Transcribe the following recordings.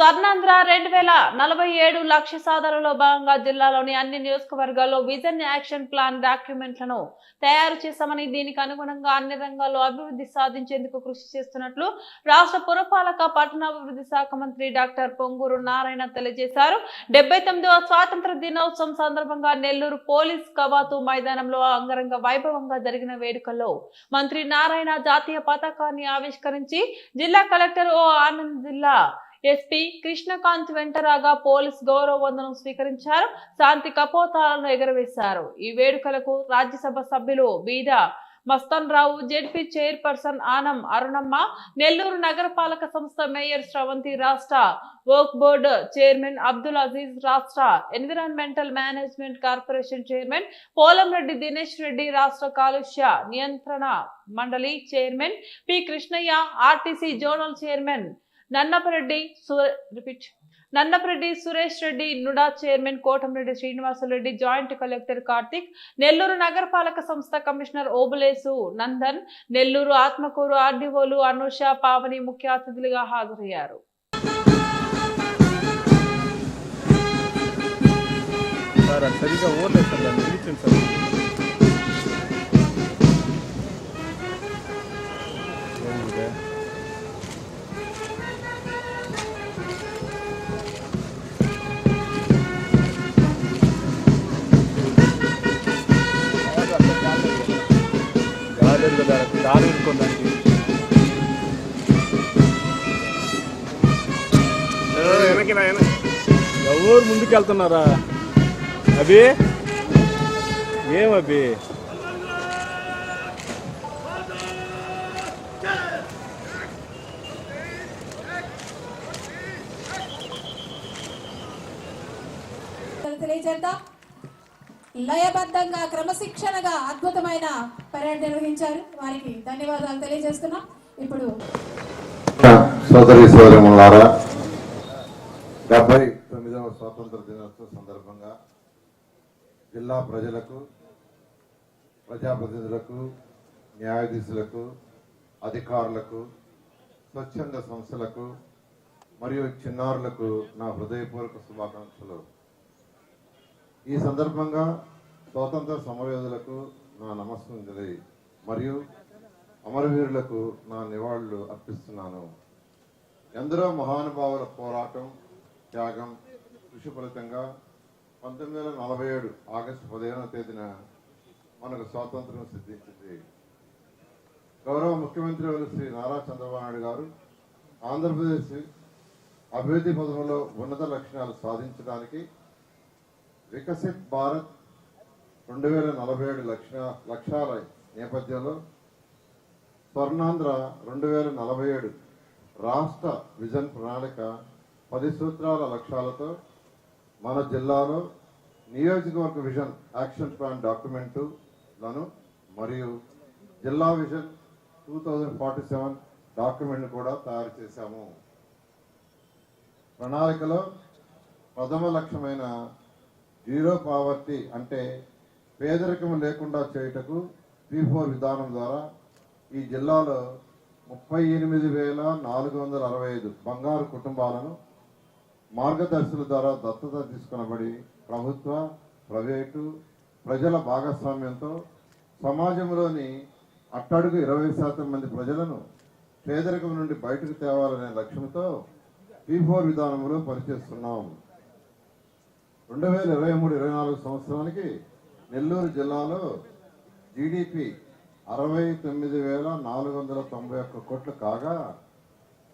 స్వర్ణాంధ్ర 2047 లక్ష్య సాధనలో భాగంగా జిల్లాలోని అన్ని నియోజకవర్గాల్లో విజన్ యాక్షన్ ప్లాన్ డాక్యుమెంట్లను తయారు చేశామని, దీనికి అనుగుణంగా అన్ని రంగాల్లో అభివృద్ధి సాధించేందుకు కృషి చేస్తున్నట్లు రాష్ట్ర పురపాలక పట్టణాభివృద్ధి శాఖ మంత్రి డాక్టర్ పొంగూరు నారాయణ తెలియజేశారు. 79వ స్వాతంత్ర దినోత్సవం సందర్భంగా నెల్లూరు పోలీస్ కవాతు మైదానంలో అంగరంగ వైభవంగా జరిగిన వేడుకల్లో మంత్రి నారాయణ జాతీయ పతాకాన్ని ఆవిష్కరించి జిల్లా కలెక్టర్ ఓ ఆనంద్, జిల్లా ఎస్పీ కృష్ణకాంత్ వెంటరాగా పోలీస్ గౌరవ వందనం స్వీకరించారు. శాంతి కపోతాలను ఎగరవేశారు. ఈ వేడుకలకు రాజ్యసభ సభ్యులు బీద మస్తాన్ రావు, జెడ్పీ చైర్పర్సన్ ఆనం అరుణమ్మ, నెల్లూరు నగరపాలక సంస్థ మేయర్ శ్రవంతి, రాష్ట్ర వర్క్ బోర్డు చైర్మన్ అబ్దుల్ అజీజ్, రాష్ట్ర environmental management corporation chairman Polamreddy Dinesh Reddy, రాష్ట్ర కాలుష్య నియంత్రణ మండలి chairman P Krishnaiah, RTC zonal chairman Nannapareddy Suresh Reddy, NUDA chairman Kotamreddy Srinivasareddy, joint collector Karthik, Nellore నగరపాలక సంస్థ కమిషనర్ ఓబులేసు నందన్, నెల్లూరు ఆత్మకూరు ఆర్డీఓలు అనుష, పావని ముఖ్య అతిథులుగా హాజరయ్యారు. ఎవరు ముందుకెళ్తున్నారా? అభి ఏమభి తెలియజేద్దాం. లయబద్ధంగా క్రమశిక్షణగా అద్భుతమైన పర్యటన నిర్వహించారు. వారికి ధన్యవాదాలు తెలియజేస్తున్నాం. ఇప్పుడు సోదరి సోదరులారా, 79వ స్వాతంత్ర దినోత్సవ సందర్భంగా జిల్లా ప్రజలకు, ప్రజాప్రతినిధులకు, న్యాయాధీశులకు, అధికారులకు, స్వచ్ఛంద సంస్థలకు మరియు చిన్నారులకు నా హృదయపూర్వక శుభాకాంక్షలు. ఈ సందర్భంగా స్వాతంత్ర సమరయోధులకు నా నమస్సుంజలి మరియు అమరవీరులకు నా నివాళులు అర్పిస్తున్నాను. ఎందరో మహానుభావుల పోరాటం, త్యాగం, కృషి ఫలితంగా 1947 ఆగస్టు 15వ తేదీన మనకు స్వాతంత్రం సిద్ధించింది. గౌరవ ముఖ్యమంత్రి శ్రీ నారా చంద్రబాబు నాయుడు గారు ఆంధ్రప్రదేశ్ అభివృద్ధి పథంలో ఉన్నత లక్ష్యాలు సాధించడానికి వికసిత్ భారత్ 2047 లక్ష్యాల నేపథ్యంలో స్వర్ణాంధ్ర 2047 రాష్ట్ర విజన్ ప్రణాళిక 10 సూత్రాల లక్ష్యాలతో మన జిల్లాలో నియోజకవర్గ విజన్ యాక్షన్ ప్లాన్ డాక్యుమెంట్లను మరియు జిల్లా విజన్ 2047 డాక్యుమెంట్ కూడా తయారు చేశాము. ప్రణాళికలో ప్రథమ లక్ష్యమైన జీరో పావర్టీ అంటే పేదరికం లేకుండా చేయుటకు P4 విధానం ద్వారా ఈ జిల్లాలో 38,465 బంగారు కుటుంబాలను మార్గదర్శుల ద్వారా దత్తత తీసుకునబడి ప్రభుత్వ, ప్రైవేటు, ప్రజల భాగస్వామ్యంతో సమాజంలోని అట్టడుగు 20% మంది ప్రజలను పేదరికం నుండి బయటకు తేవాలనే లక్ష్యంతో P4 విధానంలో పనిచేస్తున్నాం. 2023-24 సంవత్సరానికి నెల్లూరు జిల్లాలో జీడిపి 69,491 కోట్లు కాగా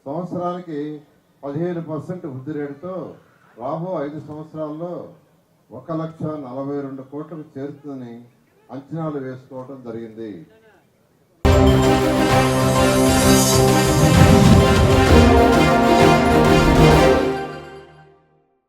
సంవత్సరానికి 15% వృద్ధి రేటుతో రాబో 5 సంవత్సరాల్లో 1,42,00,000 కోట్లకు చేరుతుందని అంచనాలు వేసుకోవడం జరిగింది.